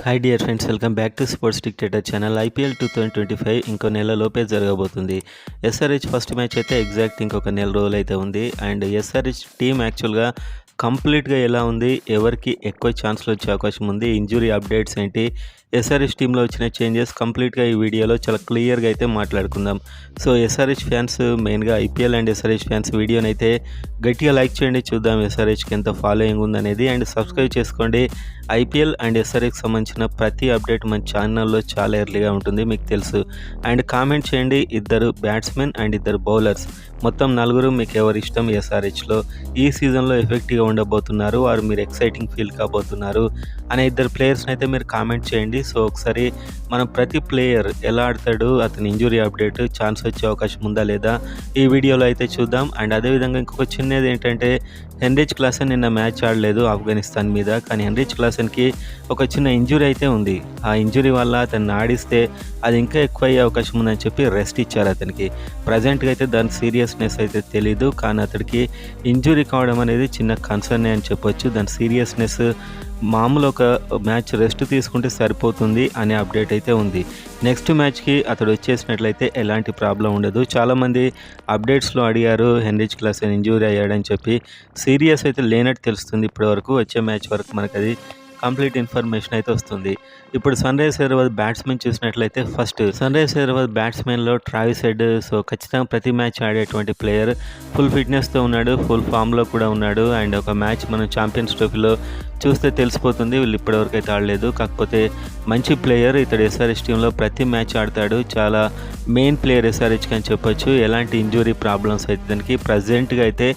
Hi dear friends, welcome back to sports dictator channel. IPL 2025 ఇంకో నెలలోపే జరగబోతుంది. SRH first match అయితే exact ఇంకొక నెల రోజులు అయితే ఉంది. అండ్ ఎస్ఆర్హెచ్ టీం యాక్చువల్గా కంప్లీట్గా ఎలా ఉంది, ఎవరికి ఎక్కువ ఛాన్స్లు వచ్చే అవకాశం ఉంది, ఇంజురీ అప్డేట్స్ ఏంటి, ఎస్ఆర్హెచ్ టీంలో వచ్చిన చేంజెస్ కంప్లీట్గా ఈ వీడియోలో చాలా క్లియర్గా అయితే మాట్లాడుకుందాం. సో ఎస్ఆర్హెచ్ ఫ్యాన్స్, మెయిన్గా ఐపీఎల్ అండ్ ఎస్ఆర్హెచ్ ఫ్యాన్స్ వీడియోని అయితే గట్టిగా లైక్ చేయండి, చూద్దాం ఎస్ఆర్హెచ్కి ఎంత ఫాలోయింగ్ ఉందనేది. అండ్ సబ్స్క్రైబ్ చేసుకోండి. ఐపీఎల్ అండ్ ఎస్ఆర్హెచ్కి సంబంధించిన ప్రతి అప్డేట్ మన ఛానల్లో చాలా ఎర్లీగా ఉంటుంది, మీకు తెలుసు. అండ్ కామెంట్ చేయండి, ఇద్దరు బ్యాట్స్మెన్ అండ్ ఇద్దరు బౌలర్స్, మొత్తం నలుగురు మీకు ఎవరు ఇష్టం ఎస్ఆర్హెచ్లో ఈ సీజన్లో ఎఫెక్టివ్గా ఉండబోతున్నారు, వారు మీరు ఎక్సైటింగ్ ఫీల్ కాబోతున్నారు అనే ఇద్దరు ప్లేయర్స్ని అయితే మీరు కామెంట్ చేయండి. సో ఒకసారి మనం ప్రతి ప్లేయర్ ఎలా ఆడతాడు, అతని ఇంజురీ అప్డేట్, ఛాన్స్ వచ్చే అవకాశం ఉందా లేదా ఈ వీడియోలో అయితే చూద్దాం. అండ్ అదేవిధంగా ఇంకొక చిన్నది ఏంటంటే, హెన్రిచ్ క్లాసెన్ నిన్న మ్యాచ్ ఆడలేదు ఆఫ్ఘనిస్తాన్ మీద, కానీ హెన్రిచ్ క్లాసెన్కి ఒక చిన్న ఇంజురీ అయితే ఉంది. ఆ ఇంజురీ వల్ల అతన్ని ఆడిస్తే అది ఇంకా ఎక్కువ అయ్యే అవకాశం ఉందని చెప్పి రెస్ట్ ఇచ్చారు అతనికి. ప్రజెంట్గా అయితే దాని సీరియస్నెస్ అయితే తెలీదు, కానీ అతడికి ఇంజురీ కావడం అనేది చిన్న కన్సర్నే అని చెప్పొచ్చు. దాని సీరియస్నెస్ మామూలు ఒక మ్యాచ్ రెస్ట్ తీసుకుంటే సరిపోతుంది అనే అప్డేట్ అయితే ఉంది. నెక్స్ట్ మ్యాచ్కి అతడు వచ్చేసినట్లయితే ఎలాంటి ప్రాబ్లం ఉండదు. చాలామంది అప్డేట్స్లో అడిగారు హెన్రిచ్ క్లాసెన్ ఇంజూరీ అయ్యాడని చెప్పి. సీరియస్ అయితే లేనట్టు తెలుస్తుంది ఇప్పటివరకు. వచ్చే మ్యాచ్ వరకు మనకు అది కంప్లీట్ ఇన్ఫర్మేషన్ అయితే వస్తుంది. ఇప్పుడు సన్ రైజర్స్ హైదరాబాద్ బ్యాట్స్మెన్ చూసినట్లయితే, ఫస్ట్ సన్ రైజర్స్ హైదరాబాద్ బ్యాట్స్మెన్లో ట్రావిస్ హెడ్. సో ఖచ్చితంగా ప్రతి మ్యాచ్ ఆడేటువంటి ప్లేయర్, ఫుల్ ఫిట్నెస్తో ఉన్నాడు, ఫుల్ ఫామ్లో కూడా ఉన్నాడు. అండ్ ఒక మ్యాచ్ మనం ఛాంపియన్స్ ట్రోఫీలో చూస్తే తెలిసిపోతుంది, వీళ్ళు ఇప్పటివరకు అయితే ఆడలేదు. కాకపోతే మంచి ప్లేయర్ ఇతడు. ఎస్ఆర్హెచ్ టీంలో ప్రతి మ్యాచ్ ఆడతాడు, చాలా మెయిన్ ప్లేయర్ ఎస్ఆర్హెచ్కి అని చెప్పొచ్చు. ఎలాంటి ఇంజురీ ప్రాబ్లమ్స్ అయితే దానికి ప్రజెంట్గా అయితే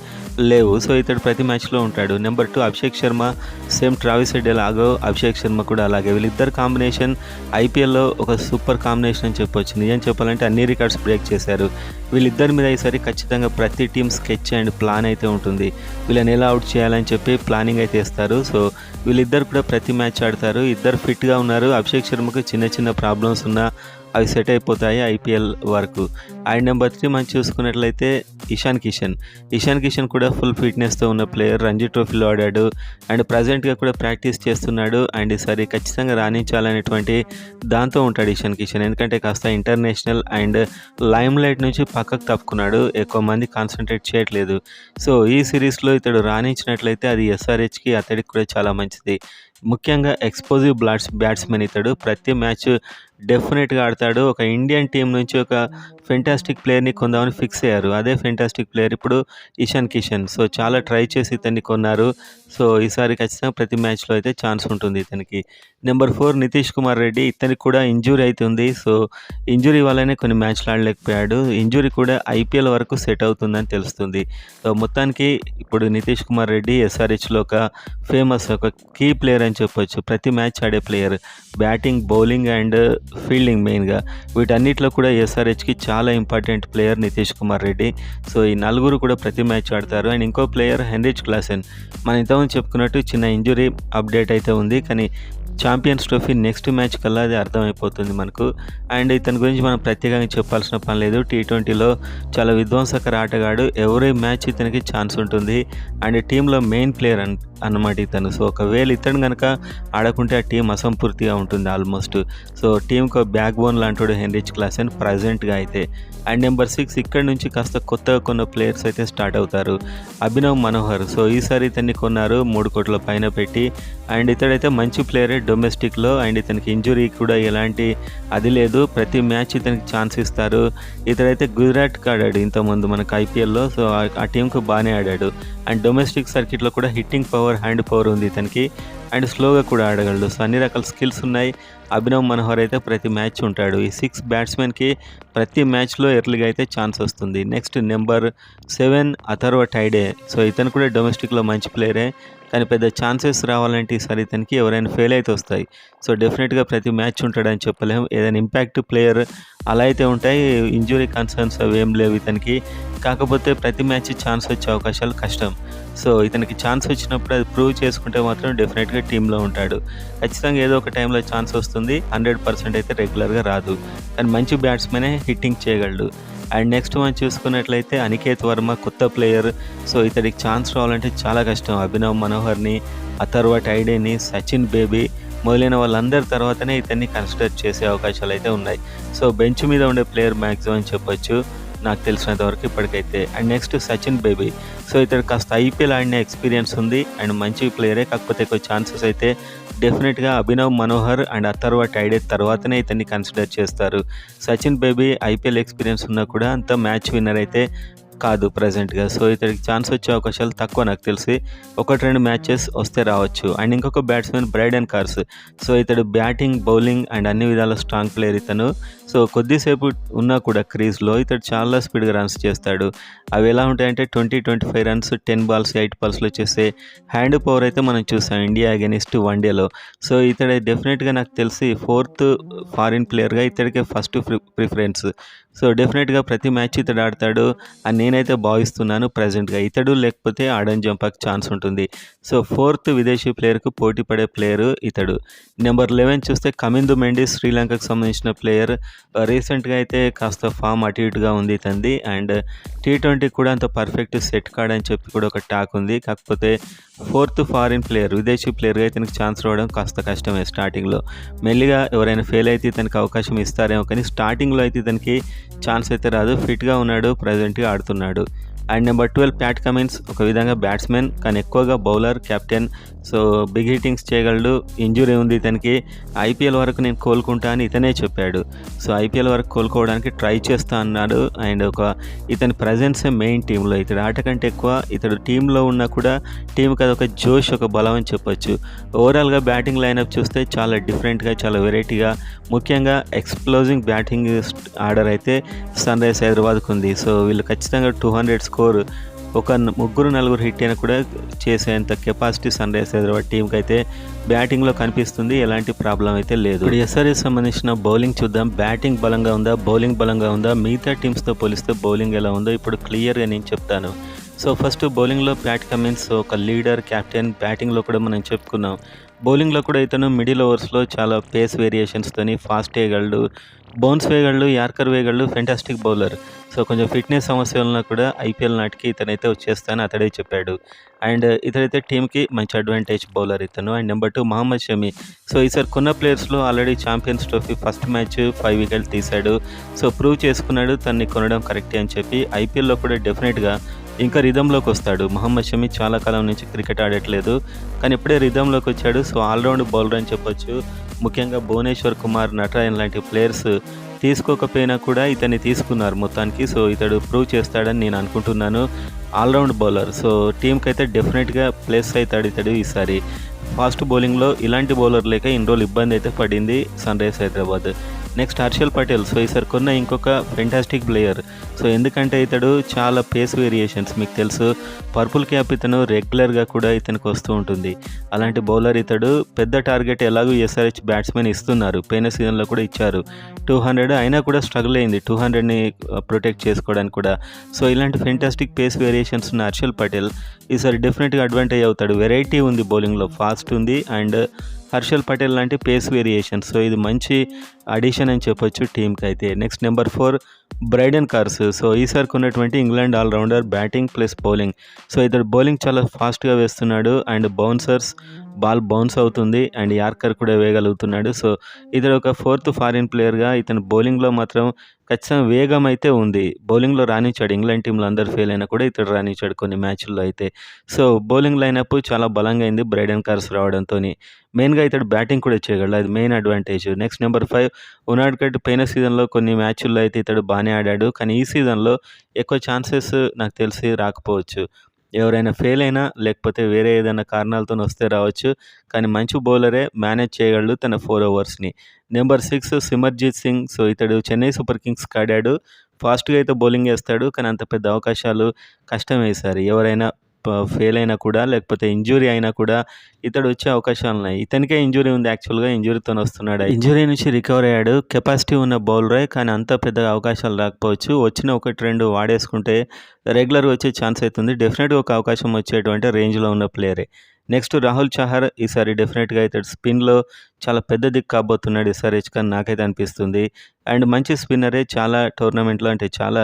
లేవు. సో ఇతడు ప్రతి మ్యాచ్లో ఉంటాడు. Number 2 Abhishek Sharma, same Travis head ఎలాగో అభిషేక్ శర్మ కూడా అలాగే. వీళ్ళిద్దరు కాంబినేషన్ ఐపీఎల్లో ఒక సూపర్ కాంబినేషన్ అని చెప్పొచ్చు. నిజం చెప్పాలంటే అన్ని రికార్డ్స్ బ్రేక్ చేశారు. వీళ్ళిద్దరి మీద ఈసారి ఖచ్చితంగా ప్రతి టీం స్కెచ్ అండ్ ప్లాన్ అయితే ఉంటుంది. వీళ్ళని ఎలా అవుట్ చేయాలని చెప్పి ప్లానింగ్ అయితే ఇస్తారు. సో వీళ్ళిద్దరు కూడా ప్రతి మ్యాచ్ ఆడతారు. ఇద్దరు ఫిట్గా ఉన్నారు. అభిషేక్ శర్మకు చిన్న చిన్న ప్రాబ్లమ్స్ ఉన్నా అవి సెట్ అయిపోతాయి ఐపీఎల్ వరకు. అండ్ నెంబర్ 3 మనం చూసుకున్నట్లయితే ఇషాన్ కిషన్ కూడా ఫుల్ ఫిట్నెస్తో ఉన్న ప్లేయర్. రంజీ ట్రోఫీలో ఆడాడు అండ్ ప్రజెంట్గా కూడా ప్రాక్టీస్ చేస్తున్నాడు. అండ్ ఈసారి ఖచ్చితంగా రాణించాలనేటువంటి దాంతో ఉంటాడు ఇషాన్ కిషన్. ఎందుకంటే కాస్త ఇంటర్నేషనల్ అండ్ లైమ్ లైట్ నుంచి పక్కకు తప్పుకున్నాడు, ఎక్కువ మంది కాన్సన్ట్రేట్ చేయట్లేదు. సో ఈ సిరీస్లో ఇతడు రాణించినట్లయితే అది ఎస్ఆర్హెచ్కి, అతడికి కూడా చాలా మంచిది. ముఖ్యంగా ఎక్స్పోజివ్ బ్యాట్స్మెన్ ఇతడు. ప్రతి మ్యాచ్ డెఫినెట్గా ఆడతాడు. ఒక ఇండియన్ టీం నుంచి ఒక ఫెంటాస్టిక్ ప్లేయర్ని కొందామని ఫిక్స్ అయ్యారు. అదే ఫెంటాస్టిక్ ప్లేయర్ ఇప్పుడు ఇషాన్ కిషన్. సో చాలా ట్రై చేసి ఇతన్ని కొన్నారు. సో ఈసారి ఖచ్చితంగా ప్రతి మ్యాచ్లో అయితే ఛాన్స్ ఉంటుంది ఇతనికి. నెంబర్ 4 నితీష్ కుమార్ రెడ్డి. ఇతనికి కూడా ఇంజురీ అవుతుంది. సో ఇంజురీ వల్లనే కొన్ని మ్యాచ్లు ఆడలేకపోయాడు. ఇంజురీ కూడా ఐపీఎల్ వరకు సెట్ అవుతుందని తెలుస్తుంది. సో మొత్తానికి ఇప్పుడు నితీష్ కుమార్ రెడ్డి ఎస్ఆర్హెచ్లో ఒక ఫేమస్, ఒక కీ ప్లేయర్ అని చెప్పొచ్చు. ప్రతి మ్యాచ్ ఆడే player. Batting, bowling and fielding మెయిన్గా వీటన్నిటిలో కూడా ఎస్ఆర్హెచ్కి చాలా important player Nitish Kumar Reddy. So ఈ నలుగురు కూడా ప్రతి మ్యాచ్ ఆడతారు. అండ్ ఇంకో ప్లేయర్ హెన్రిచ్ క్లాసెన్. మనం ఇంతకుముందు చెప్పుకున్నట్టు చిన్న ఇంజురీ అప్డేట్ అయితే ఉంది, కానీ ఛాంపియన్స్ ట్రోఫీ నెక్స్ట్ మ్యాచ్ కల్లా అది అర్థమైపోతుంది మనకు. అండ్ ఇతని గురించి మనం ప్రత్యేకంగా చెప్పాల్సిన పని లేదు. T20లో చాలా విధ్వంసకర ఆటగాడు. ఎవరీ మ్యాచ్ ఇతనికి ఛాన్స్ ఉంటుంది. అండ్ టీంలో మెయిన్ ప్లేయర్ అన్నమాట ఇతను. సో ఒకవేళ ఇతను కనుక ఆడకుంటే ఆ టీం అసంపూర్తిగా ఉంటుంది ఆల్మోస్ట్. సో టీంకు బ్యాక్ బోన్ లాంటి హెన్రిచ్ క్లాసెన్ ప్రజెంట్గా అయితే. అండ్ నెంబర్ 6 ఇక్కడ నుంచి కాస్త కొత్తగా కొన్న ప్లేయర్స్ అయితే స్టార్ట్ అవుతారు. అభినవ్ మనోహర్. సో ఈసారి ఇతన్ని కొన్నారు 3 కోట్ల పైన పెట్టి. అండ్ ఇతడైతే మంచి ప్లేయరే డొమెస్టిక్లో. అండ్ ఇతనికి ఇంజురీ కూడా ఎలాంటి అది లేదు, ప్రతి మ్యాచ్ ఇతనికి ఛాన్స్ ఇస్తారు. ఇతడైతే గుజరాత్కి ఆడాడు ఇంతకుముందు మనకు ఐపీఎల్లో. సో ఆ టీంకు బాగానే ఆడాడు. అండ్ డొమెస్టిక్ సర్క్యూట్లో కూడా హిట్టింగ్ పవర్, హ్యాండ్ పవర్ ఉంది ఇతనికి. అండ్ స్లోగా కూడా ఆడగలడు. సో అన్ని రకాల స్కిల్స్ ఉన్నాయి. అభినవ్ మనోహర్ అయితే ప్రతి మ్యాచ్ ఉంటాడు. ఈ 6 బ్యాట్స్మెన్కి ప్రతి మ్యాచ్లో ఎర్లీగా అయితే ఛాన్స్ వస్తుంది. Next number 7 Atharva Taide. So ఇతను కూడా డొమెస్టిక్లో మంచి ప్లేయరే, కానీ పెద్ద ఛాన్సెస్ రావాలంటే ఈసారి ఇతనికి ఎవరైనా ఫెయిల్ అయితే వస్తాయి. సో డెఫినెట్గా ప్రతి మ్యాచ్ ఉంటాడని చెప్పలేము. ఏదైనా ఇంపాక్ట్ ప్లేయర్ అలా అయితే ఉంటాయి. ఇంజురీ కన్సర్న్స్ అవి ఏం లేవు ఇతనికి. కాకపోతే ప్రతి మ్యాచ్ ఛాన్స్ వచ్చే అవకాశాలు కష్టం. సో ఇతనికి ఛాన్స్ వచ్చినప్పుడు అది ప్రూవ్ చేసుకుంటే మాత్రం డెఫినెట్గా టీంలో ఉంటాడు. ఖచ్చితంగా ఏదో ఒక టైంలో ఛాన్స్ వస్తుంది. 100% అయితే రెగ్యులర్గా రాదు, కానీ మంచి బ్యాట్స్మెనే హిట్టింగ్ చేయగలడు. అండ్ నెక్స్ట్ మనం చూసుకున్నట్లయితే అనికేత్ వర్మ కొత్త ప్లేయర్. సో ఇతడికి ఛాన్స్ రావాలంటే చాలా కష్టం. అభినవ్ మనోహర్ని, అథర్వ టైడేని, సచిన్ బేబీ మొదలైన వాళ్ళందరి తర్వాతనే ఇతన్ని కన్సిడర్ చేసే అవకాశాలైతే ఉన్నాయి. సో బెంచ్ మీద ఉండే ప్లేయర్ మ్యాక్సిమం అని చెప్పొచ్చు నాకు తెలిసినంత వరకు ఇప్పటికైతే. And next Sachin baby. So ఇతడు కాస్త ఐపీఎల్ ఆడిన ఎక్స్పీరియన్స్ ఉంది అండ్ మంచి ప్లేయరే. కాకపోతే ఎక్కువ ఛాన్సెస్ అయితే డెఫినెట్గా అభినవ్ మనోహర్ అండ్ అథర్వ టైడే తర్వాతనే ఇతన్ని కన్సిడర్ చేస్తారు. సచిన్ బేబీ ఐపీఎల్ ఎక్స్పీరియన్స్ ఉన్నా కూడా అంత మ్యాచ్ విన్నర్ అయితే కాదు ప్రజెంట్గా. సో ఇతడికి ఛాన్స్ వచ్చే అవకాశాలు తక్కువ నాకు తెలిసి. 1-2 మ్యాచెస్ వస్తే రావచ్చు. అండ్ ఇంకొక బ్యాట్స్మెన్ బ్రైడెన్ కార్స్. సో ఇతడు బ్యాటింగ్ బౌలింగ్ అండ్ అన్ని విధాల స్ట్రాంగ్ ప్లేయర్ ఇతను. సో కొద్దిసేపు ఉన్నా కూడా క్రీజ్లో ఇతడు చాలా స్పీడ్గా రన్స్ చేస్తాడు. అవి ఎలా ఉంటాయంటే 20-25 రన్స్ 10 బాల్స్ 8 బాల్స్లో చేసే హ్యాండ్ పవర్ అయితే మనం చూసాం ఇండియా అగెనిస్ట్ వన్డేలో. సో ఇతడు డెఫినెట్గా నాకు తెలిసి 4th ఫారిన్ ప్లేయర్గా ఇతడికే ఫస్ట్ ప్రిఫరెన్స్. సో డెఫినెట్గా ప్రతి మ్యాచ్ ఇతడు ఆడతాడు అని నేనైతే భావిస్తున్నాను ప్రజెంట్గా. ఇతడు లేకపోతే ఆడన్ జంపాకి ఛాన్స్ ఉంటుంది. సో 4th విదేశీ ప్లేయర్కు పోటీ పడే ప్లేయరు ఇతడు. నెంబర్ 11 చూస్తే కమిందు మెండిస్, శ్రీలంకకు సంబంధించిన ప్లేయర్. రీసెంట్గా అయితే కాస్త ఫామ్ అటు ఇటుగా ఉంది ఇతంది. అండ్ T20 కూడా అంత పర్ఫెక్ట్ సెట్ కాడని చెప్పి కూడా ఒక టాక్ ఉంది. కాకపోతే 4th ఫారిన్ ప్లేయర్ విదేశీ ప్లేయర్గా ఇతనికి ఛాన్స్ రావడం కాస్త కష్టమే స్టార్టింగ్లో. మెల్లిగా ఎవరైనా ఫెయిల్ అయితే ఇతనికి అవకాశం ఇస్తారేమో, కానీ స్టార్టింగ్లో అయితే ఇతనికి ఛాన్స్ అయితే రాదు. ఫిట్గా ఉన్నాడు, ప్రజెంట్గా ఆడుతున్నాడు. And number 12 Pat Cummins. ఒక విధంగా బ్యాట్స్మెన్ కానీ ఎక్కువగా bowler, captain. So big hittings చేయగలడు. ఇంజురీ ఉంది ఇతనికి. ఐపీఎల్ వరకు నేను కోలుకుంటా అని ఇతనే చెప్పాడు. సో ఐపీఎల్ వరకు కోలుకోవడానికి ట్రై చేస్తా అన్నాడు. అండ్ ఇతని ప్రజెన్సే మెయిన్ టీంలో. ఇతడు ఆట కంటే ఎక్కువ ఇతడు టీంలో ఉన్నా కూడా టీంకి అదొక జోష్, ఒక బలం అని చెప్పొచ్చు. ఓవరాల్గా బ్యాటింగ్ లైనప్ చూస్తే చాలా డిఫరెంట్గా, చాలా వెరైటీగా, ముఖ్యంగా ఎక్స్ప్లోజింగ్ బ్యాటింగ్ ఆర్డర్ అయితే సన్ రైజ్ హైదరాబాద్కు ఉంది. సో వీళ్ళు ఖచ్చితంగా 200 స్కోర్ ఒక 3-4 హిట్ అయినా కూడా చేసేంత కెపాసిటీ సన్ రైజ్ హైదరాబాద్ టీంకి అయితే బ్యాటింగ్లో కనిపిస్తుంది. ఎలాంటి ప్రాబ్లం అయితే లేదు. ఇప్పుడు ఎస్ఆర్ఎస్ సంబంధించిన బౌలింగ్ చూద్దాం. బ్యాటింగ్ బలంగా ఉందా, బౌలింగ్ బలంగా ఉందా, మిగతా టీమ్స్తో పోలిస్తే బౌలింగ్ ఎలా ఉందో ఇప్పుడు క్లియర్గా నేను చెప్తాను. సో ఫస్ట్ బౌలింగ్లో ప్యాట్ కమిన్స్ ఒక లీడర్, క్యాప్టెన్. బ్యాటింగ్లో కూడా మనం చెప్పుకున్నాం. బౌలింగ్లో కూడా ఇతను మిడిల్ ఓవర్స్లో చాలా పేస్ వేరియేషన్స్తోని ఫాస్ట్ వేయగలడు, బౌన్స్ వేయగలడు, యార్కర్ వేయగలడు. Fantastic bowler. సో కొంచెం ఫిట్నెస్ సమస్య వలన కూడా ఐపీఎల్ నాటికి ఇతనైతే వచ్చేస్తానని అతడే చెప్పాడు. అండ్ ఇతడైతే టీంకి మంచి అడ్వాంటేజ్ బౌలర్ ఇతను. And number 2 Mohammed Shami. So ఈసారి కొన్న ప్లేయర్స్లో already champions trophy first match 5 వికెట్లు తీశాడు. సో ప్రూవ్ చేసుకున్నాడు తన్ని కొనడం కరెక్టే అని చెప్పి. ఐపీఎల్లో కూడా డెఫినెట్గా ఇంకా రిధంలోకి వస్తాడు. మహమ్మద్ షమి చాలా కాలం నుంచి క్రికెట్ ఆడట్లేదు, కానీ ఇప్పుడే రిధంలోకి వచ్చాడు. సో ఆల్రౌండ్ బౌలర్ అని చెప్పొచ్చు. ముఖ్యంగా భువనేశ్వర్ కుమార్, నటరాయన్ లాంటి ప్లేయర్స్ తీసుకోకపోయినా కూడా ఇతన్ని తీసుకున్నారు మొత్తానికి. సో ఇతడు ప్రూవ్ చేస్తాడని నేను అనుకుంటున్నాను. All round bowler. సో టీంకి అయితే డెఫినెట్గా ప్లేస్ అవుతాడు ఇతడు ఈసారి. ఫాస్ట్ బౌలింగ్లో ఇలాంటి బౌలర్ లేక ఇన్ని రోజులు ఇబ్బంది అయితే పడింది Sunrisers Hyderabad. Next Harshal Patel. So ఈసారి కొన్న ఇంకొక ఫెంటాస్టిక్ ప్లేయర్. సో ఎందుకంటే ఇతడు చాలా పేస్ వేరియేషన్స్ మీకు తెలుసు. పర్పుల్ క్యాప్ ఇతను రెగ్యులర్గా కూడా ఇతనికి వస్తూ ఉంటుంది. అలాంటి బౌలర్ ఇతడు. పెద్ద టార్గెట్ ఎలాగో ఎస్ఆర్హెచ్ బ్యాట్స్మెన్ ఇస్తున్నారు, పోయిన సీజన్లో కూడా ఇచ్చారు. 200 అయినా కూడా స్ట్రగుల్ అయింది 200ని ప్రొటెక్ట్ చేసుకోవడానికి కూడా. సో ఇలాంటి ఫెంటాస్టిక్ పేస్ వేరియేషన్స్ ఉన్న హర్షల్ పటేల్ ఈసారి డెఫినెట్గా అడ్వాంటేజ్ అవుతాడు. వెరైటీ ఉంది బౌలింగ్లో, ఫాస్ట్ ఉంది అండ్ హర్షల్ పటేల్ లాంటి పేస్ వేరియేషన్స్. సో ఇది మంచి అడిషన్ అని చెప్పొచ్చు టీంకి అయితే. Next number 4 Brydon Carse. So ఈసారి ఉన్నటువంటి England allrounder, batting plus bowling. So ఇతడు బౌలింగ్ చాలా ఫాస్ట్గా వేస్తున్నాడు అండ్ బౌన్సర్స్ బాల్ బౌన్స్ అవుతుంది అండ్ యార్కర్ కూడా వేయగలుగుతున్నాడు. సో ఇతడు ఒక 4th ఫారిన్ ప్లేయర్గా ఇతను బౌలింగ్లో మాత్రం ఖచ్చితంగా వేగం అయితే ఉంది. బౌలింగ్లో రాణించాడు. ఇంగ్లాండ్ టీంలో అందరు ఫెయిల్ అయినా కూడా ఇతడు రాణించాడు కొన్ని మ్యాచ్ల్లో అయితే. సో బౌలింగ్ లైనప్ చాలా బలంగా అయింది బ్రైడెన్ కార్స్ రావడంతో. మెయిన్గా ఇతడు బ్యాటింగ్ కూడా చేయగలడు, అది మెయిన్ అడ్వాంటేజ్. Next number 5 ఉనాడ్కట్. పోయిన సీజన్లో కొన్ని మ్యాచ్ల్లో అయితే ఇతడు బాగానే ఆడాడు, కానీ ఈ సీజన్లో ఎక్కువ ఛాన్సెస్ నాకు తెలిసి రాకపోవచ్చు. ఎవరైనా ఫెయిల్ అయినా లేకపోతే వేరే ఏదైనా కారణాలతో వస్తే రావచ్చు, కానీ మంచి బౌలరే, మేనేజ్ చేయగలడు తన 4 ఓవర్స్ని. నెంబర్ 6 సిమర్జీత్ సింగ్. సో ఇతడు చెన్నై సూపర్ కింగ్స్కి ఆడాడు. ఫాస్ట్గా అయితే బౌలింగ్ వేస్తాడు, కానీ అంత పెద్ద అవకాశాలు కష్టమే ఈసారి. ఎవరైనా ఫెయిల్ అయినా కూడా లేకపోతే ఇంజురీ అయినా కూడా ఇతడు వచ్చే అవకాశాలు ఉన్నాయి. ఇతనికే ఇంజురీ ఉంది, యాక్చువల్గా ఇంజురీతో వస్తున్నాడు. ఇంజురీ నుంచి రికవర్ అయ్యాడు. కెపాసిటీ ఉన్న బౌలరే, కానీ అంత పెద్ద అవకాశాలు రాకపోవచ్చు. వచ్చిన 1-2 వాడేసుకుంటే రెగ్యులర్గా వచ్చే ఛాన్స్ అవుతుంది. డెఫినెట్గా ఒక అవకాశం వచ్చేటువంటి రేంజ్లో ఉన్న ప్లేయరే. నెక్స్ట్ రాహుల్ చహర్. ఈసారి డెఫినెట్గా ఇతడు స్పిన్లో చాలా పెద్ద దిక్కు కాబోతున్నాడు ఎస్ఆర్హెచ్ కానీ నాకైతే అనిపిస్తుంది. అండ్ మంచి స్పిన్నరే. చాలా టోర్నమెంట్లో అంటే చాలా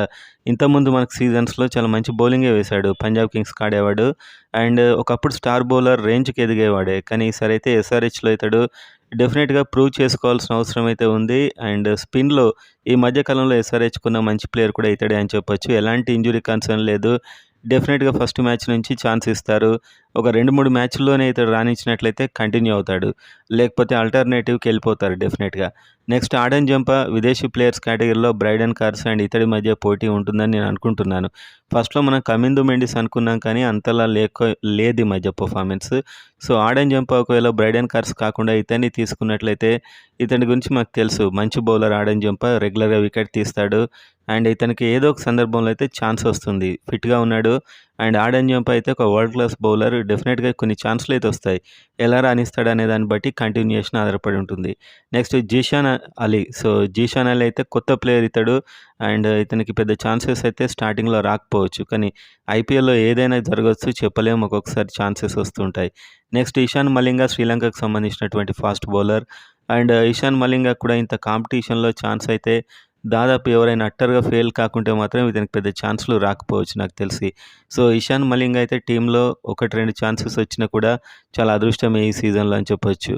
ఇంతకుముందు మనకు సీజన్స్లో చాలా మంచి బౌలింగే వేశాడు. పంజాబ్ కింగ్స్కి ఆడేవాడు అండ్ ఒకప్పుడు స్టార్ బౌలర్ రేంజ్కి ఎదిగేవాడే, కానీ ఈసారి అయితే ఎస్ఆర్హెచ్లో ఇతడు డెఫినెట్‌గా ప్రూవ్ చేసుకోవాల్సిన అవసరం అయితే ఉంది. అండ్ స్పిన్‌లో ఈ మధ్య కాలంలో ఎస్ఆర్‌హెచ్‌కున్న మంచి ప్లేయర్ కూడా ఇతడే అని చెప్పొచ్చు. ఎలాంటి ఇంజ్యూరీ కన్సర్న్ లేదు. డెఫినెట్‌గా ఫస్ట్ మ్యాచ్ నుంచి ఛాన్స్ ఇస్తారు. ఒక 2, 3 మ్యాచ్‌ల్లోనే ఇతడు రాణించినట్లయితే కంటిన్యూ అవుతాడు. లేకపోతే ఆల్టర్‌నేటివ్‌కి వెళ్ళిపోతారు డెఫినెట్‌గా. నెక్స్ట్ ఆడెన్ జంపా విదేశీ ప్లేయర్స్ కేటగిరీలో బ్రైడెన్ కార్స్ అండ్ ఇతడి మధ్య పోటీ ఉంటుందని నేను అనుకుంటున్నాను. ఫస్ట్‌లో మనం కమిందు మెండిస్ అనుకున్నాం కానీ అంతలా లేదు ఈ మధ్య పర్ఫార్మెన్స్. సో, ఆడెన్ జంపా ఒకవేళ బ్రైడెన్ కార్స్ కాకుండా ఇతన్ని తీసుకున్నట్లయితే ఇతని గురించి మాకు తెలుసు. మంచి బౌలర్ ఆడెన్ జంపా రెగ్యులర్‌గా వికెట్ తీస్తాడు. అండ్ ఇతనికి ఏదో ఒక సందర్భంలో అయితే ఛాన్స్ వస్తుంది. ఫిట్‌గా ఉన్నాడు. అండ్ ఆడెన్ జంపా అయితే ఒక వరల్డ్ క్లాస్ బౌలర్. డెఫినెట్‌గా కొన్ని ఛాన్స్‌లు అయితే వస్తాయి. ఎలా రాణిస్తాడనే దాన్ని బట్టి కంటిన్యూయేషన్ ఆధారపడి ఉంటుంది. నెక్స్ట్ జీషాన్ అలీ. సో, జీషాన్ అలీ అయితే కొత్త ప్లేయర్ ఇతడు. అండ్ ఇతనికి పెద్ద ఛాన్సెస్ అయితే స్టార్టింగ్‌లో రాకపోవచ్చు. కానీ ఐపీఎల్‌లో ఏదైనా జరగొచ్చు, చెప్పలేము. ఒక్కొక్కసారి ఛాన్సెస్ వస్తుంటాయి. నెక్స్ట్ ఇషాన్ మలింగ శ్రీలంకకు సంబంధించినటువంటి fast bowler. And Ishan Malinga కూడా ఇంత కాంపిటీషన్‌లో ఛాన్స్ అయితే దాదాపు ఎవరైనా అట్టర్‌గా ఫెయిల్ కాకుంటే మాత్రం ఇతనికి పెద్ద ఛాన్స్‌లు రాకపోవచ్చు నాకు తెలిసి. సో, ఇషాన్ మలింగ అయితే టీమ్‌లో 1, 2 ఛాన్సెస్ వచ్చినా కూడా చాలా అదృష్టమే ఈ సీజన్‌లో అని చెప్పొచ్చు.